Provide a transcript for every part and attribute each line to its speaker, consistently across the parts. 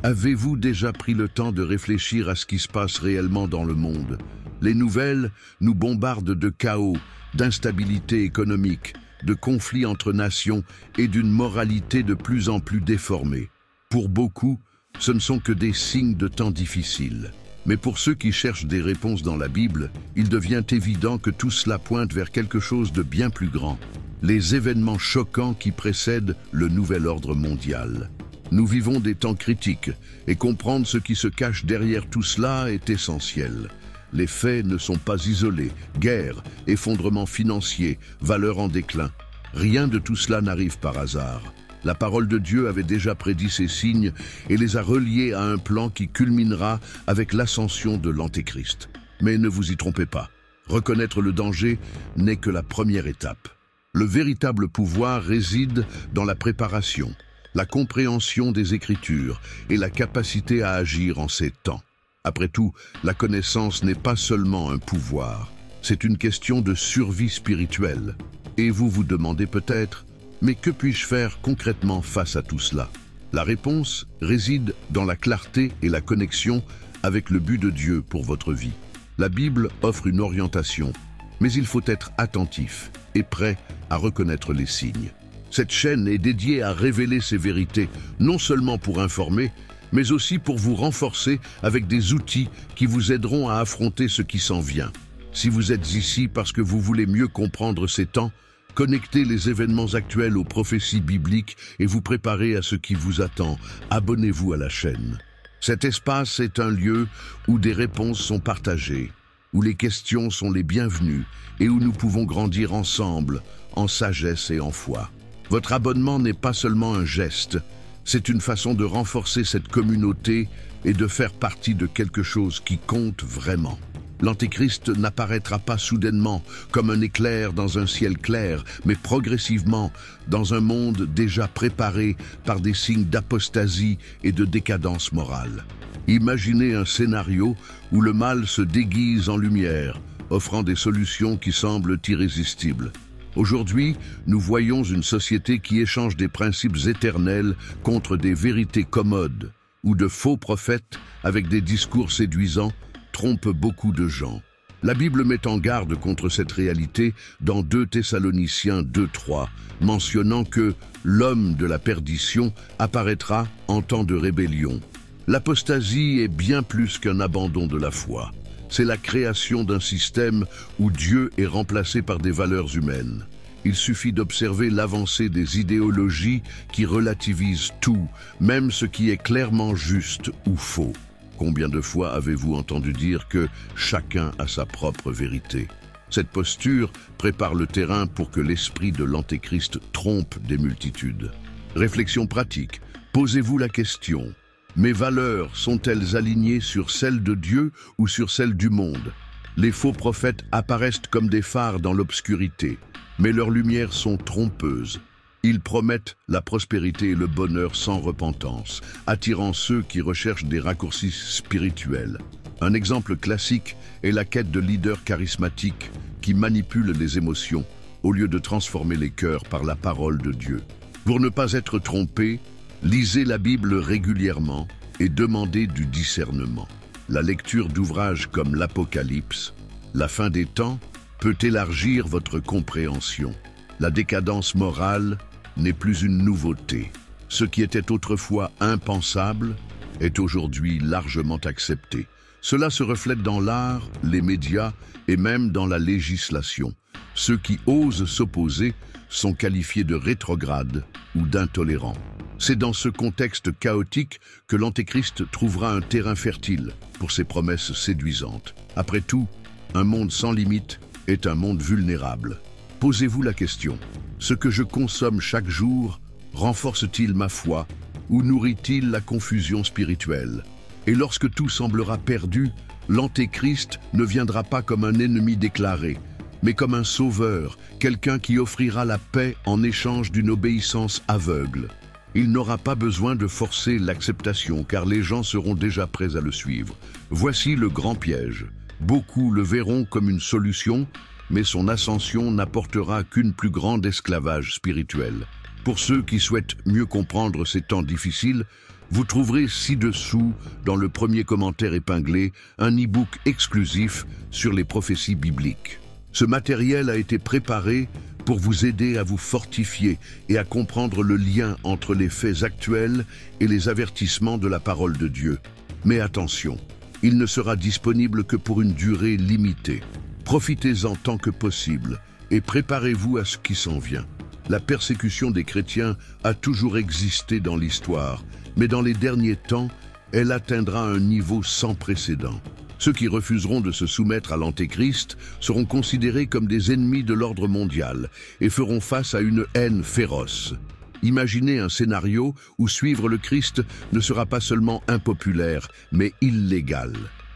Speaker 1: Avez-vous déjà pris le temps de réfléchir à ce qui se passe réellement dans le monde? Les nouvelles nous bombardent de chaos, d'instabilité économique, de conflits entre nations et d'une moralité de plus en plus déformée. Pour beaucoup, ce ne sont que des signes de temps difficiles. Mais pour ceux qui cherchent des réponses dans la Bible, il devient évident que tout cela pointe vers quelque chose de bien plus grand. Les événements choquants qui précèdent le nouvel ordre mondial. Nous vivons des temps critiques, et comprendre ce qui se cache derrière tout cela est essentiel. Les faits ne sont pas isolés. Guerre, effondrement financier, valeurs en déclin. Rien de tout cela n'arrive par hasard. La parole de Dieu avait déjà prédit ces signes et les a reliés à un plan qui culminera avec l'ascension de l'Antéchrist. Mais ne vous y trompez pas. Reconnaître le danger n'est que la première étape. Le véritable pouvoir réside dans la préparation, la compréhension des Écritures et la capacité à agir en ces temps. Après tout, la connaissance n'est pas seulement un pouvoir, c'est une question de survie spirituelle. Et vous vous demandez peut-être, mais que puis-je faire concrètement face à tout cela? La réponse réside dans la clarté et la connexion avec le but de Dieu pour votre vie. La Bible offre une orientation, mais il faut être attentif et prêt à reconnaître les signes. Cette chaîne est dédiée à révéler ces vérités, non seulement pour informer, mais aussi pour vous renforcer avec des outils qui vous aideront à affronter ce qui s'en vient. Si vous êtes ici parce que vous voulez mieux comprendre ces temps, connectez les événements actuels aux prophéties bibliques et vous préparez à ce qui vous attend. Abonnez-vous à la chaîne. Cet espace est un lieu où des réponses sont partagées, où les questions sont les bienvenues et où nous pouvons grandir ensemble, en sagesse et en foi. Votre abonnement n'est pas seulement un geste, c'est une façon de renforcer cette communauté et de faire partie de quelque chose qui compte vraiment. L'Antéchrist n'apparaîtra pas soudainement comme un éclair dans un ciel clair, mais progressivement dans un monde déjà préparé par des signes d'apostasie et de décadence morale. Imaginez un scénario où le mal se déguise en lumière, offrant des solutions qui semblent irrésistibles. Aujourd'hui, nous voyons une société qui échange des principes éternels contre des vérités commodes, où de faux prophètes, avec des discours séduisants, trompent beaucoup de gens. La Bible met en garde contre cette réalité dans 2 Thessaloniciens 2:3, mentionnant que l'homme de la perdition apparaîtra en temps de rébellion. L'apostasie est bien plus qu'un abandon de la foi. C'est la création d'un système où Dieu est remplacé par des valeurs humaines. Il suffit d'observer l'avancée des idéologies qui relativisent tout, même ce qui est clairement juste ou faux. Combien de fois avez-vous entendu dire que chacun a sa propre vérité? Cette posture prépare le terrain pour que l'esprit de l'Antéchrist trompe des multitudes. Réflexion pratique. Posez-vous la question. Mes valeurs sont-elles alignées sur celles de Dieu ou sur celles du monde? Les faux prophètes apparaissent comme des phares dans l'obscurité, mais leurs lumières sont trompeuses. Ils promettent la prospérité et le bonheur sans repentance, attirant ceux qui recherchent des raccourcis spirituels. Un exemple classique est la quête de leaders charismatiques qui manipulent les émotions au lieu de transformer les cœurs par la parole de Dieu. Pour ne pas être trompé, lisez la Bible régulièrement et demandez du discernement. La lecture d'ouvrages comme l'Apocalypse, la fin des temps, peut élargir votre compréhension. La décadence morale n'est plus une nouveauté. Ce qui était autrefois impensable est aujourd'hui largement accepté. Cela se reflète dans l'art, les médias et même dans la législation. Ceux qui osent s'opposer sont qualifiés de rétrogrades ou d'intolérants. C'est dans ce contexte chaotique que l'Antéchrist trouvera un terrain fertile pour ses promesses séduisantes. Après tout, un monde sans limite est un monde vulnérable. Posez-vous la question, ce que je consomme chaque jour renforce-t-il ma foi ou nourrit-il la confusion spirituelle? Et lorsque tout semblera perdu, l'Antéchrist ne viendra pas comme un ennemi déclaré, mais comme un sauveur, quelqu'un qui offrira la paix en échange d'une obéissance aveugle. Il n'aura pas besoin de forcer l'acceptation car les gens seront déjà prêts à le suivre. Voici le grand piège. Beaucoup le verront comme une solution, mais son ascension n'apportera qu'une plus grande esclavage spirituel. Pour ceux qui souhaitent mieux comprendre ces temps difficiles, Vous trouverez ci-dessous, dans le premier commentaire épinglé, un e-book exclusif sur les prophéties bibliques. Ce matériel a été préparé pour vous aider à vous fortifier et à comprendre le lien entre les faits actuels et les avertissements de la parole de Dieu. Mais attention, il ne sera disponible que pour une durée limitée. Profitez-en tant que possible et préparez-vous à ce qui s'en vient. La persécution des chrétiens a toujours existé dans l'histoire, mais dans les derniers temps, elle atteindra un niveau sans précédent. Ceux qui refuseront de se soumettre à l'Antéchrist seront considérés comme des ennemis de l'ordre mondial et feront face à une haine féroce. Imaginez un scénario où suivre le Christ ne sera pas seulement impopulaire, mais illégal.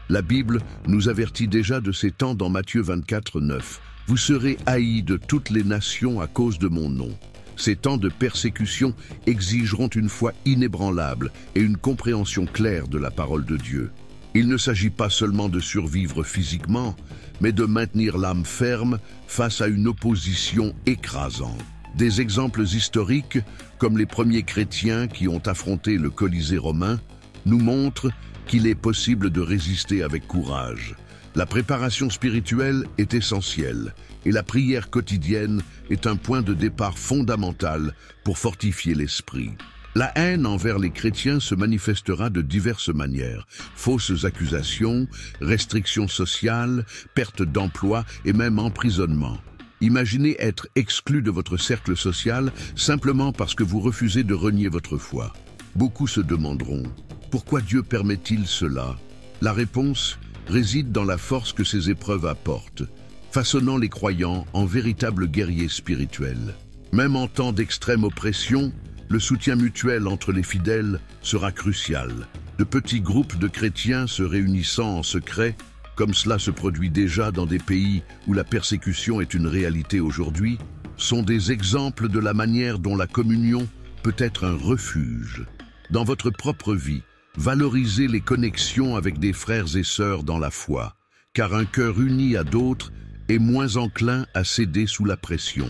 Speaker 1: La Bible nous avertit déjà de ces temps dans Matthieu 24, 9. « Vous serez haïs de toutes les nations à cause de mon nom ». Ces temps de persécution exigeront une foi inébranlable et une compréhension claire de la parole de Dieu. Il ne s'agit pas seulement de survivre physiquement, mais de maintenir l'âme ferme face à une opposition écrasante. Des exemples historiques, comme les premiers chrétiens qui ont affronté le Colisée romain, nous montrent qu'il est possible de résister avec courage. La préparation spirituelle est essentielle et la prière quotidienne est un point de départ fondamental pour fortifier l'esprit. La haine envers les chrétiens se manifestera de diverses manières. Fausses accusations, restrictions sociales, perte d'emploi et même emprisonnement. Imaginez être exclu de votre cercle social simplement parce que vous refusez de renier votre foi. Beaucoup se demanderont, pourquoi Dieu permet-il cela? La réponse réside dans la force que ces épreuves apportent, façonnant les croyants en véritables guerriers spirituels. Même en temps d'extrême oppression, le soutien mutuel entre les fidèles sera crucial. De petits groupes de chrétiens se réunissant en secret, comme cela se produit déjà dans des pays où la persécution est une réalité aujourd'hui, sont des exemples de la manière dont la communion peut être un refuge. Dans votre propre vie, valorisez les connexions avec des frères et sœurs dans la foi, car un cœur uni à d'autres est moins enclin à céder sous la pression.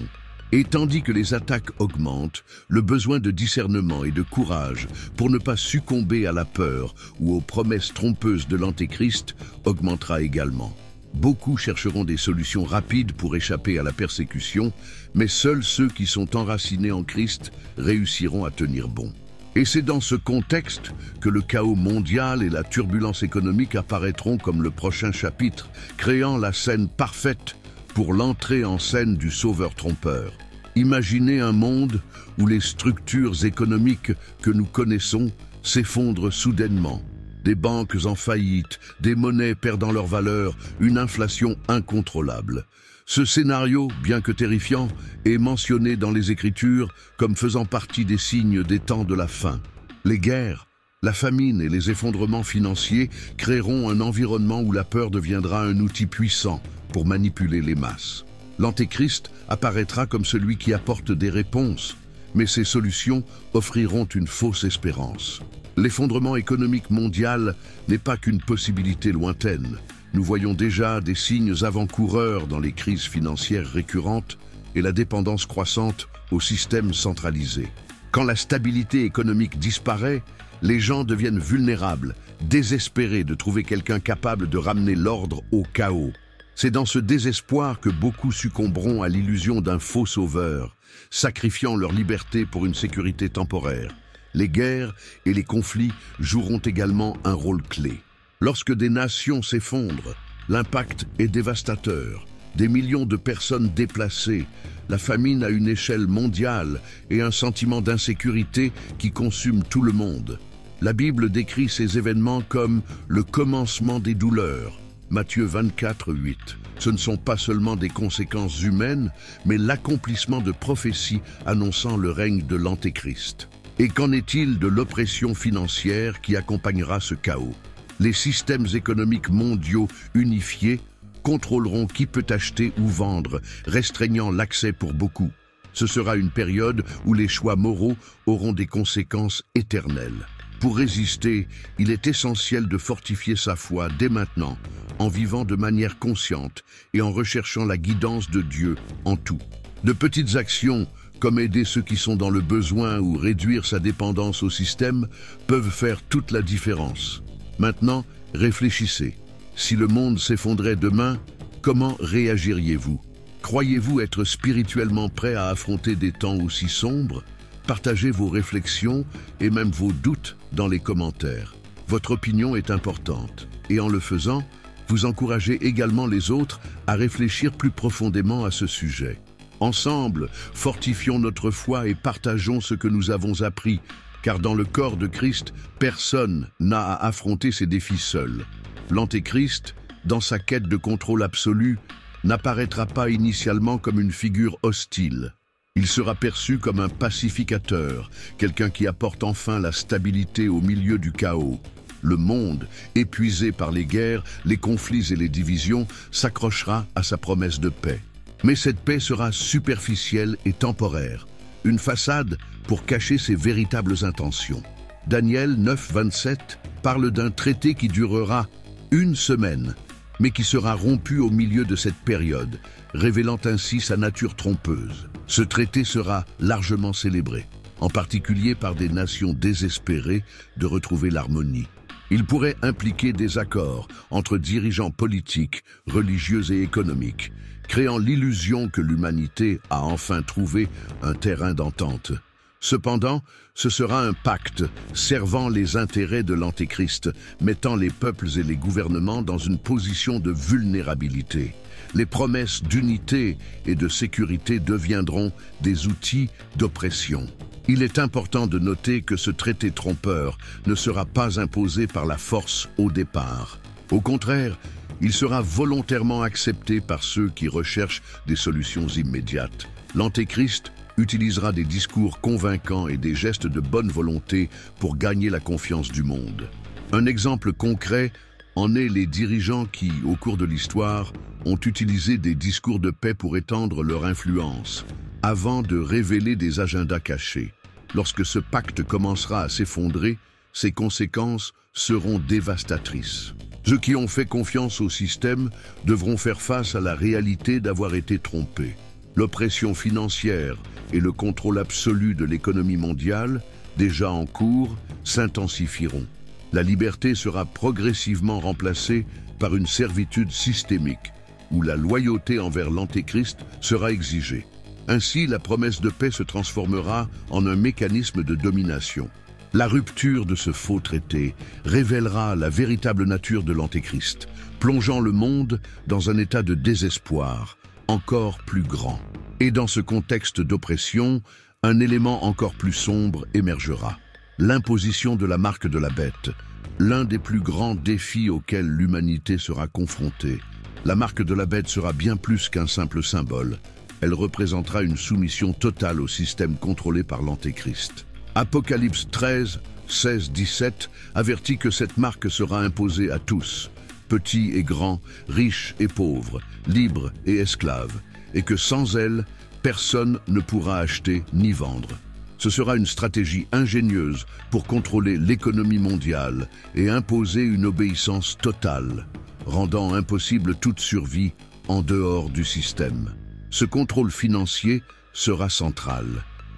Speaker 1: Et tandis que les attaques augmentent, le besoin de discernement et de courage pour ne pas succomber à la peur ou aux promesses trompeuses de l'Antéchrist augmentera également. Beaucoup chercheront des solutions rapides pour échapper à la persécution, mais seuls ceux qui sont enracinés en Christ réussiront à tenir bon. Et c'est dans ce contexte que le chaos mondial et la turbulence économique apparaîtront comme le prochain chapitre, créant la scène parfaite pour l'entrée en scène du sauveur trompeur. Imaginez un monde où les structures économiques que nous connaissons s'effondrent soudainement. Des banques en faillite, des monnaies perdant leur valeur, une inflation incontrôlable. Ce scénario, bien que terrifiant, est mentionné dans les Écritures comme faisant partie des signes des temps de la fin. Les guerres, la famine et les effondrements financiers créeront un environnement où la peur deviendra un outil puissant pour manipuler les masses. L'Antéchrist apparaîtra comme celui qui apporte des réponses, mais ces solutions offriront une fausse espérance. L'effondrement économique mondial n'est pas qu'une possibilité lointaine. Nous voyons déjà des signes avant-coureurs dans les crises financières récurrentes et la dépendance croissante au système centralisé. Quand la stabilité économique disparaît, les gens deviennent vulnérables, désespérés de trouver quelqu'un capable de ramener l'ordre au chaos. C'est dans ce désespoir que beaucoup succomberont à l'illusion d'un faux sauveur, sacrifiant leur liberté pour une sécurité temporaire. Les guerres et les conflits joueront également un rôle clé. Lorsque des nations s'effondrent, l'impact est dévastateur. Des millions de personnes déplacées, la famine à une échelle mondiale et un sentiment d'insécurité qui consume tout le monde. La Bible décrit ces événements comme le commencement des douleurs. Matthieu 24, 8. Ce ne sont pas seulement des conséquences humaines, mais l'accomplissement de prophéties annonçant le règne de l'Antéchrist. Et qu'en est-il de l'oppression financière qui accompagnera ce chaos? Les systèmes économiques mondiaux unifiés contrôleront qui peut acheter ou vendre, restreignant l'accès pour beaucoup. Ce sera une période où les choix moraux auront des conséquences éternelles. Pour résister, il est essentiel de fortifier sa foi dès maintenant, en vivant de manière consciente et en recherchant la guidance de Dieu en tout. De petites actions comme aider ceux qui sont dans le besoin ou réduire sa dépendance au système, peuvent faire toute la différence. Maintenant, réfléchissez. Si le monde s'effondrait demain, comment réagiriez-vous? Croyez-vous être spirituellement prêt à affronter des temps aussi sombres? Partagez vos réflexions et même vos doutes dans les commentaires. Votre opinion est importante et en le faisant, vous encouragez également les autres à réfléchir plus profondément à ce sujet. Ensemble, fortifions notre foi et partageons ce que nous avons appris, car dans le corps de Christ, personne n'a à affronter ces défis seul. L'Antéchrist, dans sa quête de contrôle absolu, n'apparaîtra pas initialement comme une figure hostile. Il sera perçu comme un pacificateur, quelqu'un qui apporte enfin la stabilité au milieu du chaos. Le monde, épuisé par les guerres, les conflits et les divisions, s'accrochera à sa promesse de paix. Mais cette paix sera superficielle et temporaire, une façade pour cacher ses véritables intentions. Daniel 9, 27 parle d'un traité qui durera 1 semaine, mais qui sera rompu au milieu de cette période, révélant ainsi sa nature trompeuse. Ce traité sera largement célébré, en particulier par des nations désespérées de retrouver l'harmonie. Il pourrait impliquer des accords entre dirigeants politiques, religieux et économiques, créant l'illusion que l'humanité a enfin trouvé un terrain d'entente. Cependant, ce sera un pacte servant les intérêts de l'Antéchrist, mettant les peuples et les gouvernements dans une position de vulnérabilité. Les promesses d'unité et de sécurité deviendront des outils d'oppression. Il est important de noter que ce traité trompeur ne sera pas imposé par la force au départ. Au contraire, il sera volontairement accepté par ceux qui recherchent des solutions immédiates. L'Antéchrist utilisera des discours convaincants et des gestes de bonne volonté pour gagner la confiance du monde. Un exemple concret en est les dirigeants qui, au cours de l'histoire, ont utilisé des discours de paix pour étendre leur influence, avant de révéler des agendas cachés. Lorsque ce pacte commencera à s'effondrer, ses conséquences seront dévastatrices. Ceux qui ont fait confiance au système devront faire face à la réalité d'avoir été trompés. L'oppression financière et le contrôle absolu de l'économie mondiale, déjà en cours, s'intensifieront. La liberté sera progressivement remplacée par une servitude systémique, où la loyauté envers l'Antéchrist sera exigée. Ainsi, la promesse de paix se transformera en un mécanisme de domination. La rupture de ce faux traité révélera la véritable nature de l'Antéchrist, plongeant le monde dans un état de désespoir encore plus grand. Et dans ce contexte d'oppression, un élément encore plus sombre émergera. L'imposition de la marque de la bête, l'un des plus grands défis auxquels l'humanité sera confrontée. La marque de la bête sera bien plus qu'un simple symbole. Elle représentera une soumission totale au système contrôlé par l'Antéchrist. Apocalypse 13, 16, 17 avertit que cette marque sera imposée à tous, petits et grands, riches et pauvres, libres et esclaves, et que sans elle, personne ne pourra acheter ni vendre. Ce sera une stratégie ingénieuse pour contrôler l'économie mondiale et imposer une obéissance totale, rendant impossible toute survie en dehors du système. Ce contrôle financier sera central.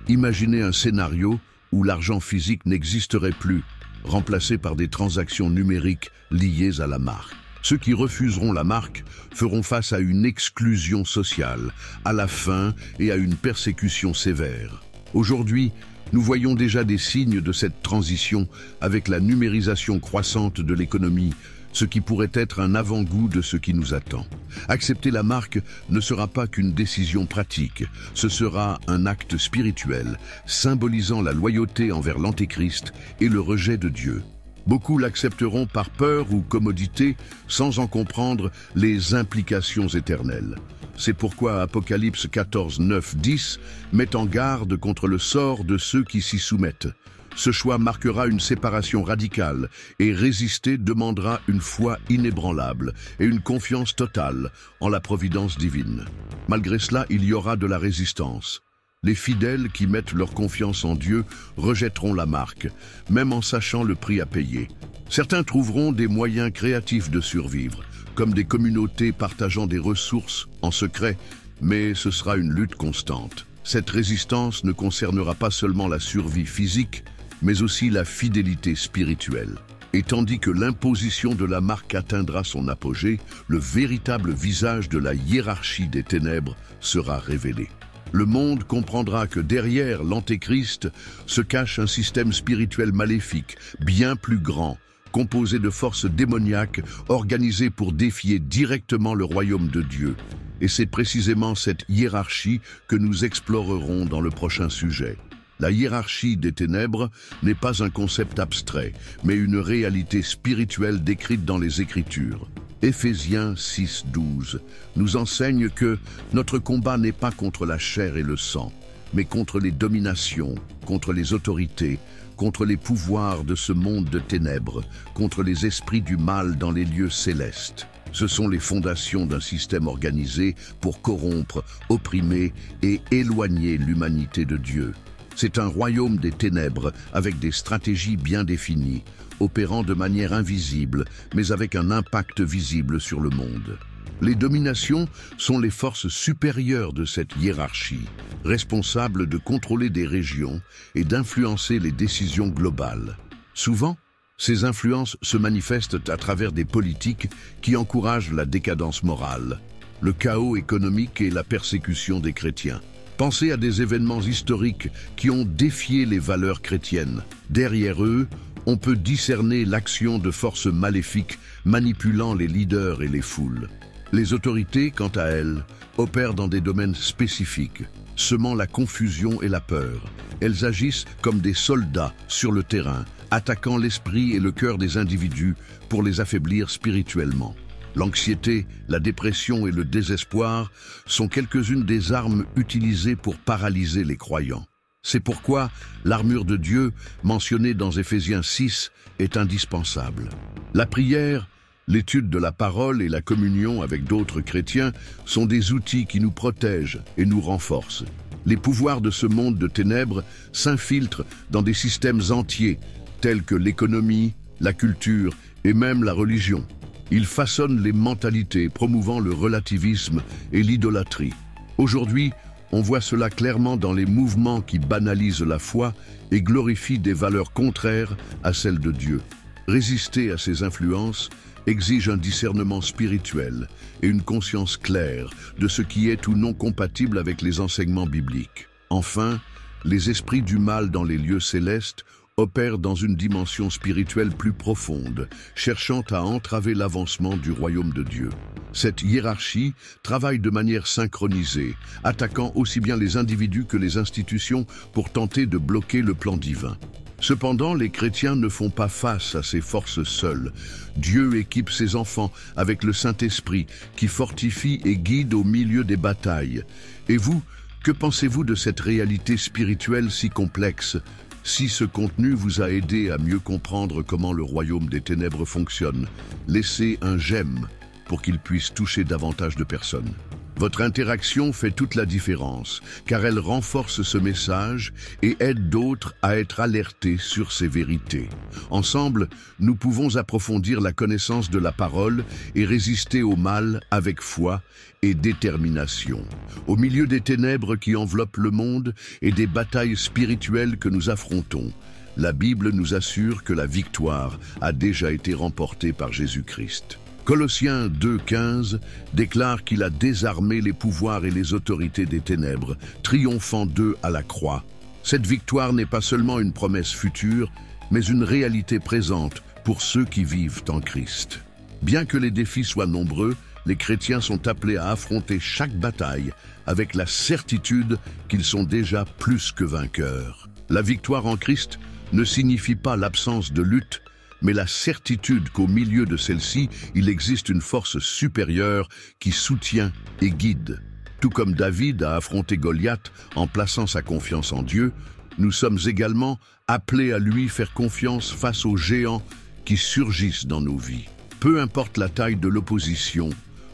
Speaker 1: Imaginez un scénario où l'argent physique n'existerait plus, remplacé par des transactions numériques liées à la marque. Ceux qui refuseront la marque feront face à une exclusion sociale, à la faim et à une persécution sévère. Aujourd'hui, nous voyons déjà des signes de cette transition avec la numérisation croissante de l'économie, ce qui pourrait être un avant-goût de ce qui nous attend. Accepter la marque ne sera pas qu'une décision pratique, ce sera un acte spirituel, symbolisant la loyauté envers l'Antéchrist et le rejet de Dieu. Beaucoup l'accepteront par peur ou commodité, sans en comprendre les implications éternelles. C'est pourquoi Apocalypse 14, 9, 10 met en garde contre le sort de ceux qui s'y soumettent. Ce choix marquera une séparation radicale et résister demandera une foi inébranlable et une confiance totale en la providence divine. Malgré cela, il y aura de la résistance. Les fidèles qui mettent leur confiance en Dieu rejetteront la marque, même en sachant le prix à payer. Certains trouveront des moyens créatifs de survivre, comme des communautés partageant des ressources en secret, mais ce sera une lutte constante. Cette résistance ne concernera pas seulement la survie physique, mais aussi la fidélité spirituelle. Et tandis que l'imposition de la marque atteindra son apogée, le véritable visage de la hiérarchie des ténèbres sera révélé. Le monde comprendra que derrière l'Antéchrist se cache un système spirituel maléfique, bien plus grand, composé de forces démoniaques organisées pour défier directement le royaume de Dieu. Et c'est précisément cette hiérarchie que nous explorerons dans le prochain sujet. La hiérarchie des ténèbres n'est pas un concept abstrait, mais une réalité spirituelle décrite dans les Écritures. Éphésiens 6:12 nous enseigne que notre combat n'est pas contre la chair et le sang, mais contre les dominations, contre les autorités, contre les pouvoirs de ce monde de ténèbres, contre les esprits du mal dans les lieux célestes. Ce sont les fondations d'un système organisé pour corrompre, opprimer et éloigner l'humanité de Dieu. C'est un royaume des ténèbres avec des stratégies bien définies, opérant de manière invisible, mais avec un impact visible sur le monde. Les dominations sont les forces supérieures de cette hiérarchie, responsables de contrôler des régions et d'influencer les décisions globales. Souvent, ces influences se manifestent à travers des politiques qui encouragent la décadence morale, le chaos économique et la persécution des chrétiens. Pensez à des événements historiques qui ont défié les valeurs chrétiennes. Derrière eux, on peut discerner l'action de forces maléfiques manipulant les leaders et les foules. Les autorités, quant à elles, opèrent dans des domaines spécifiques, semant la confusion et la peur. Elles agissent comme des soldats sur le terrain, attaquant l'esprit et le cœur des individus pour les affaiblir spirituellement. L'anxiété, la dépression et le désespoir sont quelques-unes des armes utilisées pour paralyser les croyants. C'est pourquoi l'armure de Dieu, mentionnée dans Éphésiens 6, est indispensable. La prière, l'étude de la parole et la communion avec d'autres chrétiens sont des outils qui nous protègent et nous renforcent. Les pouvoirs de ce monde de ténèbres s'infiltrent dans des systèmes entiers, tels que l'économie, la culture et même la religion. Ils façonnent les mentalités, promouvant le relativisme et l'idolâtrie. Aujourd'hui, on voit cela clairement dans les mouvements qui banalisent la foi et glorifient des valeurs contraires à celles de Dieu. Résister à ces influences exige un discernement spirituel et une conscience claire de ce qui est ou non compatible avec les enseignements bibliques. Enfin, les esprits du mal dans les lieux célestes opèrent dans une dimension spirituelle plus profonde, cherchant à entraver l'avancement du royaume de Dieu. Cette hiérarchie travaille de manière synchronisée, attaquant aussi bien les individus que les institutions pour tenter de bloquer le plan divin. Cependant, les chrétiens ne font pas face à ces forces seuls. Dieu équipe ses enfants avec le Saint-Esprit qui fortifie et guide au milieu des batailles. Et vous, que pensez-vous de cette réalité spirituelle si complexe ? Si ce contenu vous a aidé à mieux comprendre comment le royaume des ténèbres fonctionne, laissez un j'aime pour qu'il puisse toucher davantage de personnes. Votre interaction fait toute la différence, car elle renforce ce message et aide d'autres à être alertés sur ces vérités. Ensemble, nous pouvons approfondir la connaissance de la parole et résister au mal avec foi et détermination. Au milieu des ténèbres qui enveloppent le monde et des batailles spirituelles que nous affrontons, la Bible nous assure que la victoire a déjà été remportée par Jésus-Christ. Colossiens 2:15 déclare qu'il a désarmé les pouvoirs et les autorités des ténèbres, triomphant d'eux à la croix. Cette victoire n'est pas seulement une promesse future, mais une réalité présente pour ceux qui vivent en Christ. Bien que les défis soient nombreux, les chrétiens sont appelés à affronter chaque bataille avec la certitude qu'ils sont déjà plus que vainqueurs. La victoire en Christ ne signifie pas l'absence de lutte, mais la certitude qu'au milieu de celle-ci, il existe une force supérieure qui soutient et guide. Tout comme David a affronté Goliath en plaçant sa confiance en Dieu, nous sommes également appelés à lui faire confiance face aux géants qui surgissent dans nos vies. Peu importe la taille de l'opposition,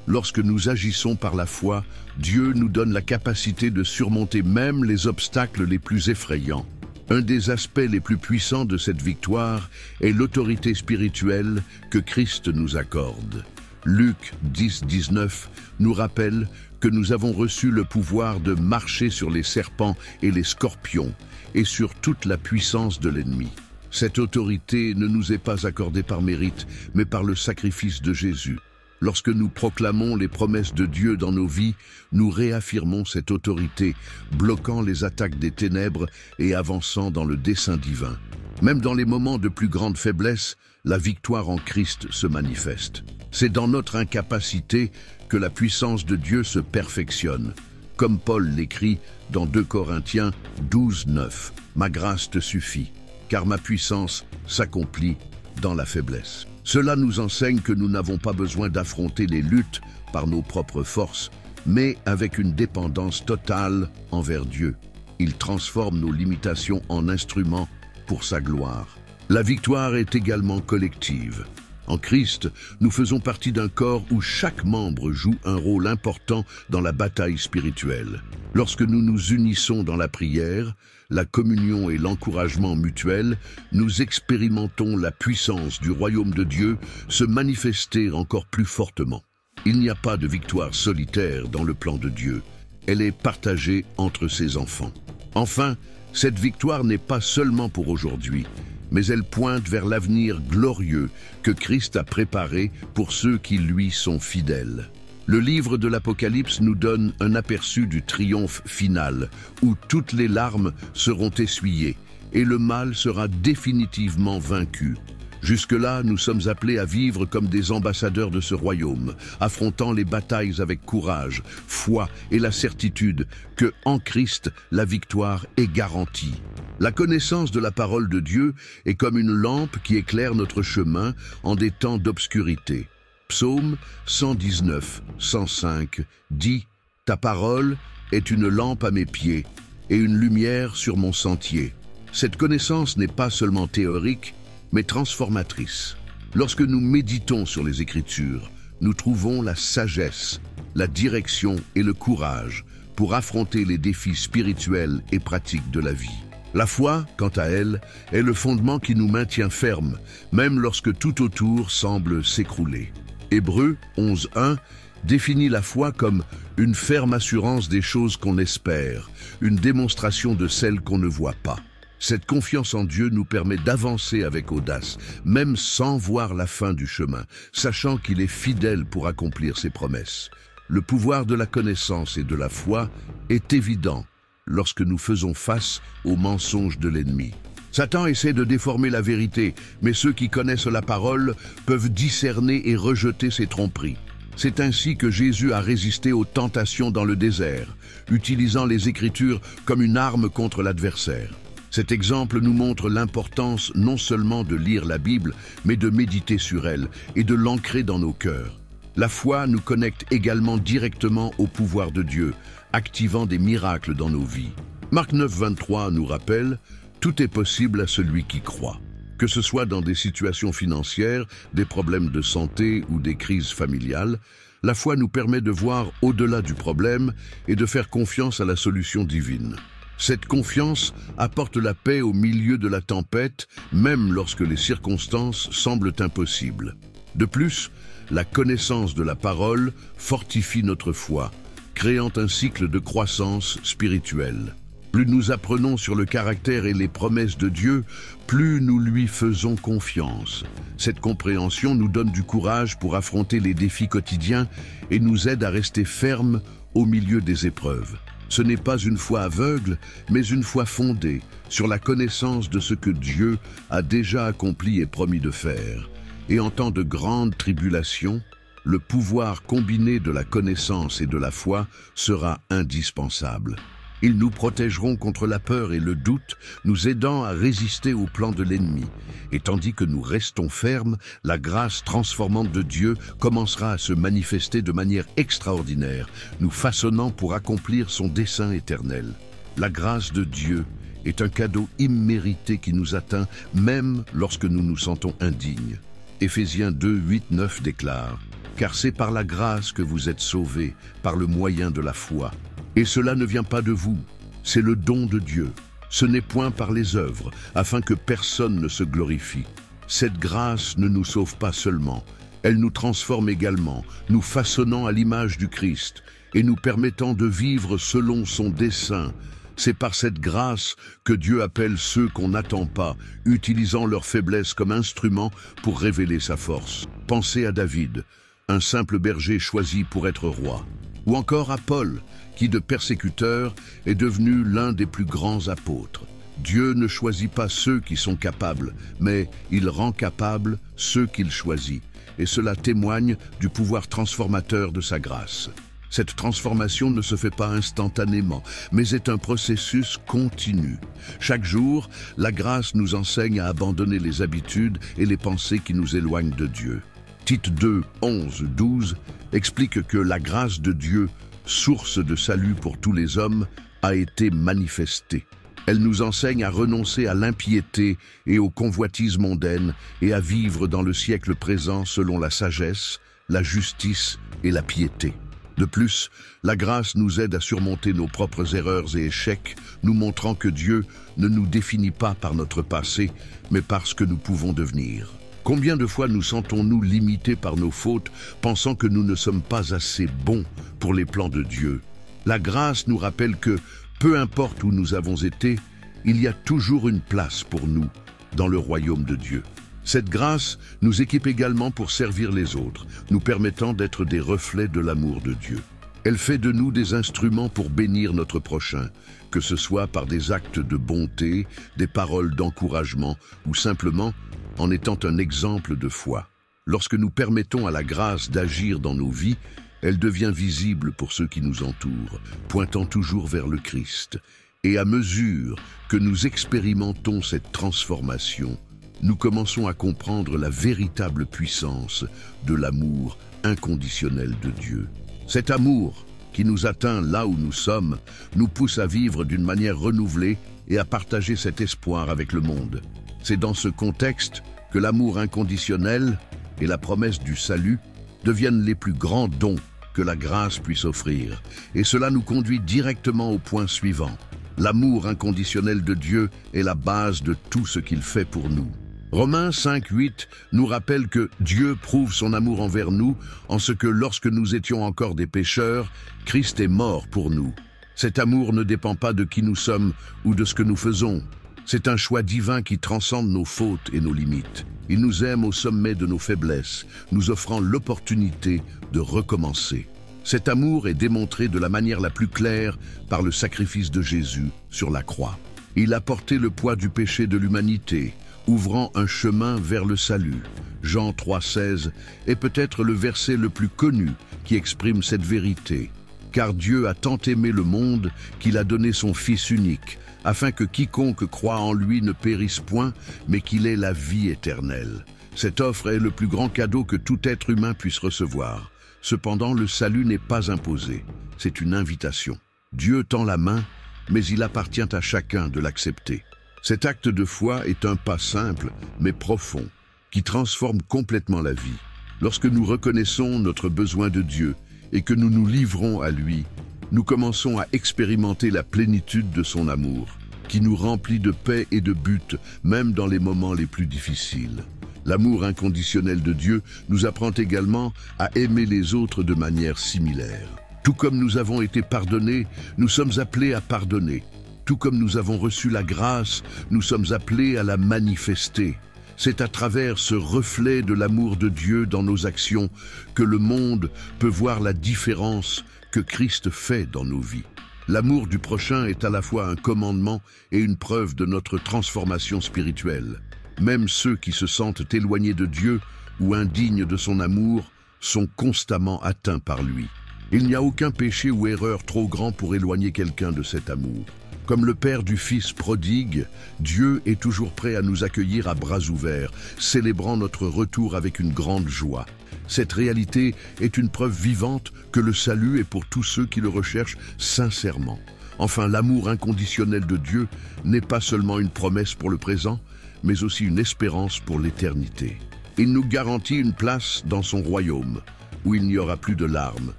Speaker 1: lorsque nous agissons par la foi, Dieu nous donne la capacité de surmonter même les obstacles les plus effrayants. Un des aspects les plus puissants de cette victoire est l'autorité spirituelle que Christ nous accorde. Luc 10, 19 nous rappelle que nous avons reçu le pouvoir de marcher sur les serpents et les scorpions et sur toute la puissance de l'ennemi. Cette autorité ne nous est pas accordée par mérite, mais par le sacrifice de Jésus. Lorsque nous proclamons les promesses de Dieu dans nos vies, nous réaffirmons cette autorité, bloquant les attaques des ténèbres et avançant dans le dessein divin. Même dans les moments de plus grande faiblesse, la victoire en Christ se manifeste. C'est dans notre incapacité que la puissance de Dieu se perfectionne. Comme Paul l'écrit dans 2 Corinthiens 12, 9, « Ma grâce te suffit, car ma puissance s'accomplit dans la faiblesse. » Cela nous enseigne que nous n'avons pas besoin d'affronter les luttes par nos propres forces, mais avec une dépendance totale envers Dieu. Il transforme nos limitations en instruments pour sa gloire. La victoire est également collective. En Christ, nous faisons partie d'un corps où chaque membre joue un rôle important dans la bataille spirituelle. Lorsque nous nous unissons dans la prière, la communion et l'encouragement mutuel, nous expérimentons la puissance du royaume de Dieu se manifester encore plus fortement. Il n'y a pas de victoire solitaire dans le plan de Dieu. Elle est partagée entre ses enfants. Enfin, cette victoire n'est pas seulement pour aujourd'hui, mais elle pointe vers l'avenir glorieux que Christ a préparé pour ceux qui lui sont fidèles. Le livre de l'Apocalypse nous donne un aperçu du triomphe final, où toutes les larmes seront essuyées et le mal sera définitivement vaincu. Jusque-là, nous sommes appelés à vivre comme des ambassadeurs de ce royaume, affrontant les batailles avec courage, foi et la certitude que, en Christ, la victoire est garantie. La connaissance de la parole de Dieu est comme une lampe qui éclaire notre chemin en des temps d'obscurité. Psaume 119, 105 dit « Ta parole est une lampe à mes pieds et une lumière sur mon sentier. » Cette connaissance n'est pas seulement théorique, mais transformatrice. Lorsque nous méditons sur les Écritures, nous trouvons la sagesse, la direction et le courage pour affronter les défis spirituels et pratiques de la vie. La foi, quant à elle, est le fondement qui nous maintient fermes, même lorsque tout autour semble s'écrouler. Hébreux 11.1 définit la foi comme une ferme assurance des choses qu'on espère, une démonstration de celles qu'on ne voit pas. Cette confiance en Dieu nous permet d'avancer avec audace, même sans voir la fin du chemin, sachant qu'il est fidèle pour accomplir ses promesses. Le pouvoir de la connaissance et de la foi est évident lorsque nous faisons face aux mensonges de l'ennemi. Satan essaie de déformer la vérité, mais ceux qui connaissent la parole peuvent discerner et rejeter ses tromperies. C'est ainsi que Jésus a résisté aux tentations dans le désert, utilisant les Écritures comme une arme contre l'adversaire. Cet exemple nous montre l'importance non seulement de lire la Bible, mais de méditer sur elle et de l'ancrer dans nos cœurs. La foi nous connecte également directement au pouvoir de Dieu, activant des miracles dans nos vies. Marc 9, 23 nous rappelle « Tout est possible à celui qui croit ». Que ce soit dans des situations financières, des problèmes de santé ou des crises familiales, la foi nous permet de voir au-delà du problème et de faire confiance à la solution divine. Cette confiance apporte la paix au milieu de la tempête, même lorsque les circonstances semblent impossibles. De plus, la connaissance de la parole fortifie notre foi, créant un cycle de croissance spirituelle. Plus nous apprenons sur le caractère et les promesses de Dieu, plus nous lui faisons confiance. Cette compréhension nous donne du courage pour affronter les défis quotidiens et nous aide à rester fermes au milieu des épreuves. Ce n'est pas une foi aveugle, mais une foi fondée sur la connaissance de ce que Dieu a déjà accompli et promis de faire. Et en temps de grande tribulation, le pouvoir combiné de la connaissance et de la foi sera indispensable. Ils nous protégeront contre la peur et le doute, nous aidant à résister aux plans de l'ennemi. Et tandis que nous restons fermes, la grâce transformante de Dieu commencera à se manifester de manière extraordinaire, nous façonnant pour accomplir son dessein éternel. La grâce de Dieu est un cadeau immérité qui nous atteint même lorsque nous nous sentons indignes. Éphésiens 2, 8, 9 déclare « Car c'est par la grâce que vous êtes sauvés, par le moyen de la foi. Et cela ne vient pas de vous, c'est le don de Dieu. Ce n'est point par les œuvres, afin que personne ne se glorifie. Cette grâce ne nous sauve pas seulement, Elle nous transforme également, nous façonnant à l'image du Christ et nous permettant de vivre selon son dessein. C'est par cette grâce que Dieu appelle ceux qu'on n'attend pas, utilisant leur faiblesse comme instrument pour révéler sa force. Pensez à David, un simple berger choisi pour être roi. Ou encore à Paul, qui de persécuteur est devenu l'un des plus grands apôtres. Dieu ne choisit pas ceux qui sont capables, mais il rend capables ceux qu'il choisit. Et cela témoigne du pouvoir transformateur de sa grâce. Cette transformation ne se fait pas instantanément, mais est un processus continu. Chaque jour, la grâce nous enseigne à abandonner les habitudes et les pensées qui nous éloignent de Dieu. Tite 2, 11, 12 explique que la grâce de Dieu, source de salut pour tous les hommes, a été manifestée. Elle nous enseigne à renoncer à l'impiété et aux convoitises mondaines et à vivre dans le siècle présent selon la sagesse, la justice et la piété. De plus, la grâce nous aide à surmonter nos propres erreurs et échecs, nous montrant que Dieu ne nous définit pas par notre passé, mais par ce que nous pouvons devenir. Combien de fois nous sentons-nous limités par nos fautes, pensant que nous ne sommes pas assez bons pour les plans de Dieu? La grâce nous rappelle que, peu importe où nous avons été, il y a toujours une place pour nous dans le royaume de Dieu. Cette grâce nous équipe également pour servir les autres, nous permettant d'être des reflets de l'amour de Dieu. Elle fait de nous des instruments pour bénir notre prochain, que ce soit par des actes de bonté, des paroles d'encouragement ou simplement en étant un exemple de foi. Lorsque nous permettons à la grâce d'agir dans nos vies, elle devient visible pour ceux qui nous entourent, pointant toujours vers le Christ. Et à mesure que nous expérimentons cette transformation, nous commençons à comprendre la véritable puissance de l'amour inconditionnel de Dieu. Cet amour, qui nous atteint là où nous sommes, nous pousse à vivre d'une manière renouvelée et à partager cet espoir avec le monde. C'est dans ce contexte que l'amour inconditionnel et la promesse du salut deviennent les plus grands dons que la grâce puisse offrir. Et cela nous conduit directement au point suivant. L'amour inconditionnel de Dieu est la base de tout ce qu'il fait pour nous. Romains 5:8 nous rappelle que Dieu prouve son amour envers nous en ce que lorsque nous étions encore des pécheurs, Christ est mort pour nous. Cet amour ne dépend pas de qui nous sommes ou de ce que nous faisons. C'est un choix divin qui transcende nos fautes et nos limites. Il nous aime au sommet de nos faiblesses, nous offrant l'opportunité de recommencer. Cet amour est démontré de la manière la plus claire par le sacrifice de Jésus sur la croix. Il a porté le poids du péché de l'humanité, ouvrant un chemin vers le salut. Jean 3,16 est peut-être le verset le plus connu qui exprime cette vérité. Car Dieu a tant aimé le monde qu'il a donné son Fils unique, afin que quiconque croit en lui ne périsse point, mais qu'il ait la vie éternelle. Cette offre est le plus grand cadeau que tout être humain puisse recevoir. Cependant, le salut n'est pas imposé, c'est une invitation. Dieu tend la main, mais il appartient à chacun de l'accepter. Cet acte de foi est un pas simple, mais profond, qui transforme complètement la vie. Lorsque nous reconnaissons notre besoin de Dieu et que nous nous livrons à lui, nous commençons à expérimenter la plénitude de son amour, qui nous remplit de paix et de but, même dans les moments les plus difficiles. L'amour inconditionnel de Dieu nous apprend également à aimer les autres de manière similaire. Tout comme nous avons été pardonnés, nous sommes appelés à pardonner. Tout comme nous avons reçu la grâce, nous sommes appelés à la manifester. C'est à travers ce reflet de l'amour de Dieu dans nos actions que le monde peut voir la différence que Christ fait dans nos vies. L'amour du prochain est à la fois un commandement et une preuve de notre transformation spirituelle. Même ceux qui se sentent éloignés de Dieu ou indignes de son amour sont constamment atteints par lui. Il n'y a aucun péché ou erreur trop grand pour éloigner quelqu'un de cet amour. Comme le Père du Fils prodigue, Dieu est toujours prêt à nous accueillir à bras ouverts, célébrant notre retour avec une grande joie. Cette réalité est une preuve vivante que le salut est pour tous ceux qui le recherchent sincèrement. Enfin, l'amour inconditionnel de Dieu n'est pas seulement une promesse pour le présent, mais aussi une espérance pour l'éternité. Il nous garantit une place dans son royaume, où il n'y aura plus de larmes,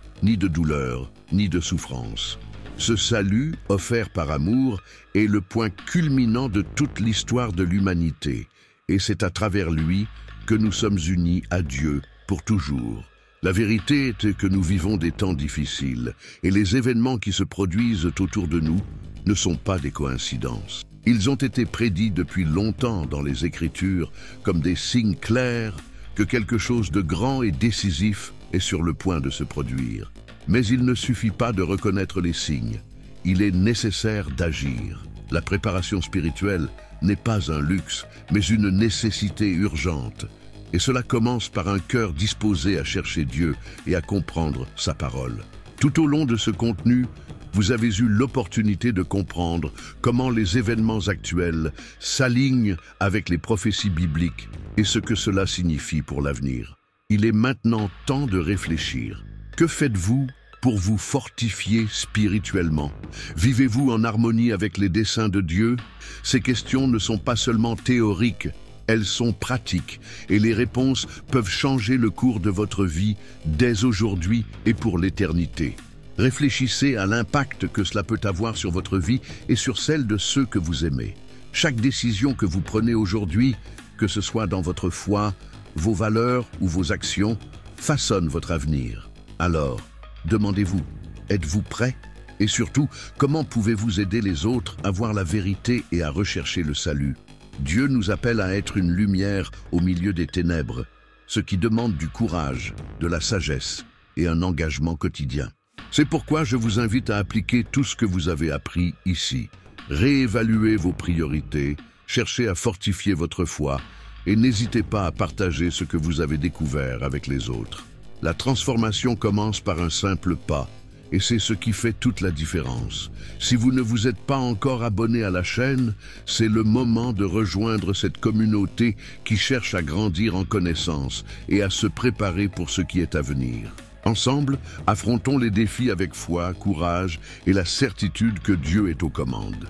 Speaker 1: ni de douleur, ni de souffrance. Ce salut, offert par amour, est le point culminant de toute l'histoire de l'humanité, et c'est à travers lui que nous sommes unis à Dieu pour toujours. La vérité est que nous vivons des temps difficiles et les événements qui se produisent autour de nous ne sont pas des coïncidences. Ils ont été prédits depuis longtemps dans les Écritures comme des signes clairs que quelque chose de grand et décisif est sur le point de se produire. Mais il ne suffit pas de reconnaître les signes, il est nécessaire d'agir. La préparation spirituelle n'est pas un luxe, mais une nécessité urgente. Et cela commence par un cœur disposé à chercher Dieu et à comprendre sa parole. Tout au long de ce contenu, vous avez eu l'opportunité de comprendre comment les événements actuels s'alignent avec les prophéties bibliques et ce que cela signifie pour l'avenir. Il est maintenant temps de réfléchir. Que faites-vous pour vous fortifier spirituellement? Vivez-vous en harmonie avec les desseins de Dieu? Ces questions ne sont pas seulement théoriques, elles sont pratiques et les réponses peuvent changer le cours de votre vie dès aujourd'hui et pour l'éternité. Réfléchissez à l'impact que cela peut avoir sur votre vie et sur celle de ceux que vous aimez. Chaque décision que vous prenez aujourd'hui, que ce soit dans votre foi, vos valeurs ou vos actions, façonne votre avenir. Alors, demandez-vous, êtes-vous prêt? Et surtout, comment pouvez-vous aider les autres à voir la vérité et à rechercher le salut? Dieu nous appelle à être une lumière au milieu des ténèbres, ce qui demande du courage, de la sagesse et un engagement quotidien. C'est pourquoi je vous invite à appliquer tout ce que vous avez appris ici. Réévaluez vos priorités, cherchez à fortifier votre foi et n'hésitez pas à partager ce que vous avez découvert avec les autres. La transformation commence par un simple pas et c'est ce qui fait toute la différence. Si vous ne vous êtes pas encore abonné à la chaîne, c'est le moment de rejoindre cette communauté qui cherche à grandir en connaissance et à se préparer pour ce qui est à venir. Ensemble, affrontons les défis avec foi, courage et la certitude que Dieu est aux commandes.